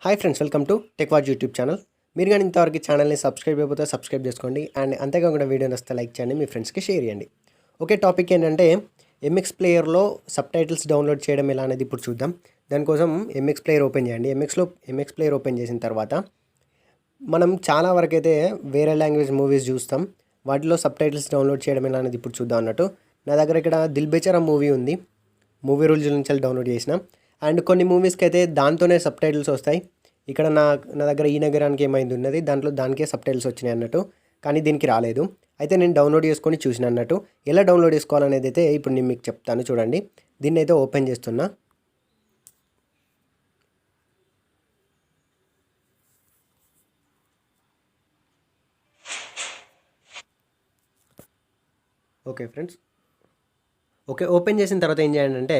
Hi friends, welcome to Techwaz YouTube channel. మీరు కానీ ఇంతవరకు ఛానల్ని సబ్స్క్రైబ్ అయిపోతే సబ్స్క్రైబ్ చేసుకోండి. అండ్ అంతేకాకుండా వీడియో నచ్చితే లైక్ చేయండి, మీ ఫ్రెండ్స్కి షేర్ చేయండి. ఓకే, టాపిక్ ఏంటంటే ఎంఎక్స్ ప్లేయర్లో సబ్టైటిల్స్ డౌన్లోడ్ చేయడం ఎలా అనేది ఇప్పుడు చూద్దాం. దానికోసం ఎంఎక్స్ ప్లేయర్ ఓపెన్ చేయండి. ఎంఎక్స్ ప్లేయర్ ఓపెన్ చేసిన తర్వాత మనం చాలా వరకు అయితే వేరే లాంగ్వేజ్ మూవీస్ చూస్తాం. వాటిలో సబ్టైటిల్స్ డౌన్లోడ్ చేయడం ఎలా అనేది ఇప్పుడు చూద్దాం అన్నట్టు. నా దగ్గర ఇక్కడ దిల్ బేచారా మూవీ ఉంది. మూవీ రూల్స్ నుంచి డౌన్లోడ్ చేసిన. అండ్ కొన్ని మూవీస్కి అయితే దాంతోనే సబ్టైటిల్స్ వస్తాయి. ఇక్కడ నా దగ్గర ఈ నగరానికి ఏమైంది ఉన్నది, దానికే సబ్టైటిల్స్ వచ్చినాయి అన్నట్టు. కానీ దీనికి రాలేదు. అయితే నేను డౌన్లోడ్ చేసుకొని చూసిన అన్నట్టు. ఎలా డౌన్లోడ్ చేసుకోవాలనేది అయితే ఇప్పుడు నేను మీకు చెప్తాను, చూడండి. దీన్ని అయితే ఓపెన్ చేస్తున్నా. ఓకే ఫ్రెండ్స్, ఓకే, ఓపెన్ చేసిన తర్వాత ఏం చేయండి అంటే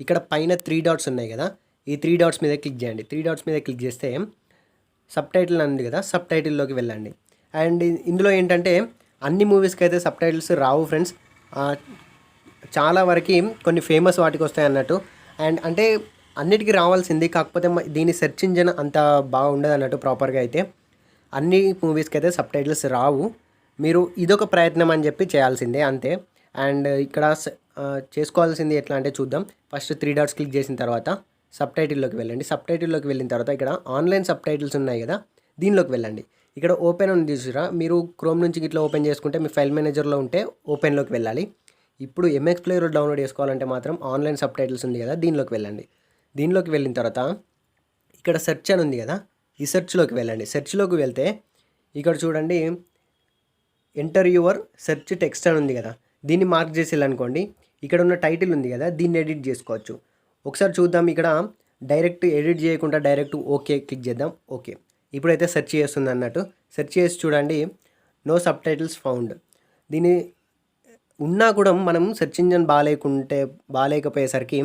ఇక్కడ పైన 3 డాట్స్ ఉన్నాయి కదా, ఈ 3 డాట్స్ మీద క్లిక్ చేయండి. 3 డాట్స్ మీద క్లిక్ చేస్తే సబ్టైటిల్ అంది కదా, సబ్టైటిల్లోకి వెళ్ళండి. అండ్ ఇందులో ఏంటంటే అన్ని మూవీస్కి అయితే సబ్టైటిల్స్ రావు ఫ్రెండ్స్. చాలా వరకు కొన్ని ఫేమస్ వాటికి వస్తాయి అన్నట్టు. అండ్ అంటే అన్నిటికీ రావాల్సింది, కాకపోతే దీని సెర్చ్ ఇంజిన్ అంత బాగుండదు అన్నట్టు. ప్రాపర్గా అయితే అన్ని మూవీస్కి అయితే సబ్టైటిల్స్ రావు. మీరు ఇదొక ప్రయత్నం అని చెప్పి చేయాల్సిందే, అంతే. అండ్ ఇక్కడ చేసుకోవాల్సింది ఎట్లా అంటే చూద్దాం. ఫస్ట్ 3 డాట్స్ క్లిక్ చేసిన తర్వాత సబ్టైటిల్లోకి వెళ్ళండి. సబ్టైటిల్లోకి వెళ్ళిన తర్వాత ఇక్కడ ఆన్లైన్ సబ్టైటిల్స్ ఉన్నాయి కదా, దీనిలోకి వెళ్ళండి. ఇక్కడ ఓపెన్ అని చూసిరా, మీరు క్రోమ్ నుంచి ఇట్లా ఓపెన్ చేసుకుంటే మీ ఫైల్ మేనేజర్లో ఉంటే ఓపెన్లోకి వెళ్ళాలి. ఇప్పుడు ఎంఎక్స్ ప్లేయర్ డౌన్లోడ్ చేసుకోవాలంటే మాత్రం ఆన్లైన్ సబ్టైటిల్స్ ఉంది కదా, దీనిలోకి వెళ్ళండి. దీనిలోకి వెళ్ళిన తర్వాత ఇక్కడ సెర్చ్ అని ఉంది కదా, ఈ సెర్చ్లోకి వెళ్ళండి. సెర్చ్లోకి వెళ్తే ఇక్కడ చూడండి, ఎంటర్ యువర్ సెర్చ్ టెక్స్ట్ అని ఉంది కదా, దీన్ని మార్క్ చేసేయాలనుకోండి. ఇక్కడ ఉన్న టైటిల్ ఉంది కదా, దీన్ని ఎడిట్ చేసుకోవచ్చు. ఒకసారి చూద్దాం. ఇక్కడ డైరెక్ట్ ఎడిట్ చేయకుండా డైరెక్ట్ ఓకే క్లిక్ చేద్దాం. ఓకే, ఇప్పుడైతే సెర్చ్ చేస్తుంది అన్నట్టు. సెర్చ్ చేసి చూడండి, నో సబ్టైటిల్స్ ఫౌండ్. దీని ఉన్నా కూడా మనం సెర్చ్ ఇంజన్ బాగాలేకపోయేసరికి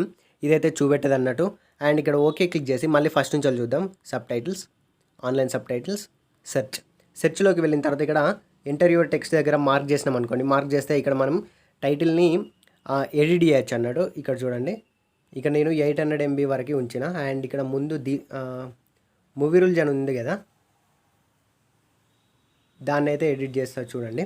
ఇదైతే చూపెట్టదు అన్నట్టు. అండ్ ఇక్కడ ఓకే క్లిక్ చేసి మళ్ళీ ఫస్ట్ నుంచి చూద్దాం. సబ్టైటిల్స్, ఆన్లైన్ సబ్టైటిల్స్, సెర్చ్లోకి వెళ్ళిన తర్వాత ఇక్కడ ఎంటర్ యువర్ టెక్స్ట్ దగ్గర మార్క్ చేసినాం అనుకోండి. మార్క్ చేస్తే ఇక్కడ మనం టైటిల్ని ఎడిట్ చేయొచ్చు అన్నాడు. ఇక్కడ చూడండి, ఇక్కడ నేను 800 MB వరకు ఉంచిన. అండ్ ఇక్కడ ముందు మూవీ రూల్స్ అని ఉంది కదా, దాన్ని అయితే ఎడిట్ చేస్తా చూడండి.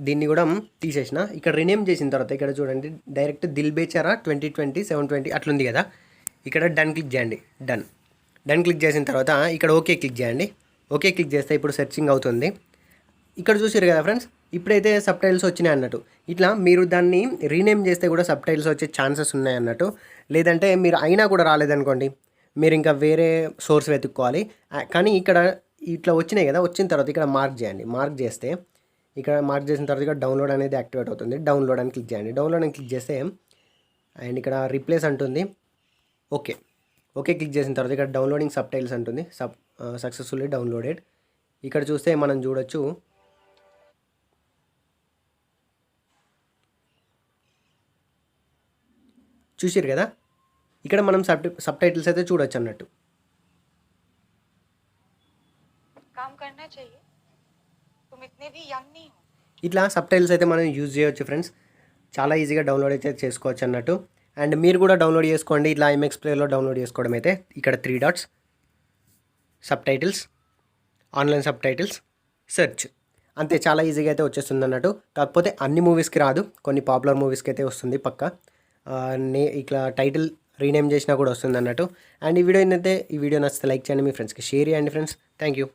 దీన్ని కూడా తీసేసిన. ఇక్కడ రీనేమ్ చేసిన తర్వాత ఇక్కడ చూడండి, డైరెక్ట్ దిల్ బేచారా 2020 720 అట్లుంది కదా, ఇక్కడ డన్ క్లిక్ చేయండి. డన్ క్లిక్ చేసిన తర్వాత ఇక్కడ ఓకే క్లిక్ చేయండి. ఓకే క్లిక్ చేస్తే ఇప్పుడు సెర్చింగ్ అవుతుంది. ఇక్కడ చూసారు కదా ఫ్రెండ్స్, ఇప్పుడైతే సబ్టైటిల్స్ వచ్చినాయి అన్నట్టు. ఇట్లా మీరు దాన్ని రీనేమ్ చేస్తే కూడా సబ్టైటిల్స్ వచ్చే ఛాన్సెస్ ఉన్నాయి అన్నట్టు. లేదంటే మీరు అయినా కూడా రాలేదనుకోండి, మీరు ఇంకా వేరే సోర్స్ వెతుక్కోవాలి. కానీ ఇక్కడ ఇట్లా వచ్చినాయి కదా, వచ్చిన తర్వాత ఇక్కడ మార్క్ చేయండి. మార్క్ చేస్తే ఇక్కడ మార్క్ చేసిన తర్వాత ఇక్కడ డౌన్లోడ్ అనేది యాక్టివేట్ అవుతుంది. డౌన్లోడ్ అని క్లిక్ చేయండి. డౌన్లోడ్ అని క్లిక్ చేస్తే అండ్ ఇక్కడ రీప్లేస్ అంటుంది. ఓకే క్లిక్ చేసిన తర్వాత ఇక్కడ డౌన్లోడింగ్ సబ్టైటిల్స్ అంటుంది. Successfully downloaded. ఇక్కడ చూస్తే మనం చూడొచ్చు, చూసారు కదా, ఇక్కడ మనం సబ్టైటిల్స్ అయితే చూడొచ్చు అన్నట్టు. ఇట్లా సబ్టైటిల్స్ అయితే మనం యూజ్ చేయొచ్చు ఫ్రెండ్స్. చాలా ఈజీగా డౌన్లోడ్ అయితే చేసుకోవచ్చు అన్నట్టు. అండ్ మీరు కూడా డౌన్లోడ్ చేసుకోండి. ఇట్లా ఎంఎక్స్ ప్లేయర్లో డౌన్లోడ్ చేసుకోవడం అయితే ఇక్కడ 3 dots, subtitles, online subtitles, search, అంతే. చాలా ఈజీగా అయితే వచ్చేస్తుంది అన్నట్టు. కాకపోతే అన్ని మూవీస్కి రాదు, కొన్ని పాపులర్ మూవీస్కి అయితే వస్తుంది పక్కా. ఇట్లా టైటిల్ రీనేమ్ చేసినా కూడా వస్తుంది అన్నట్టు. అండ్ ఈ వీడియో నచ్చితే లైక్ చేయండి, మీ ఫ్రెండ్స్కి షేర్ చేయండి ఫ్రెండ్స్. Thank you.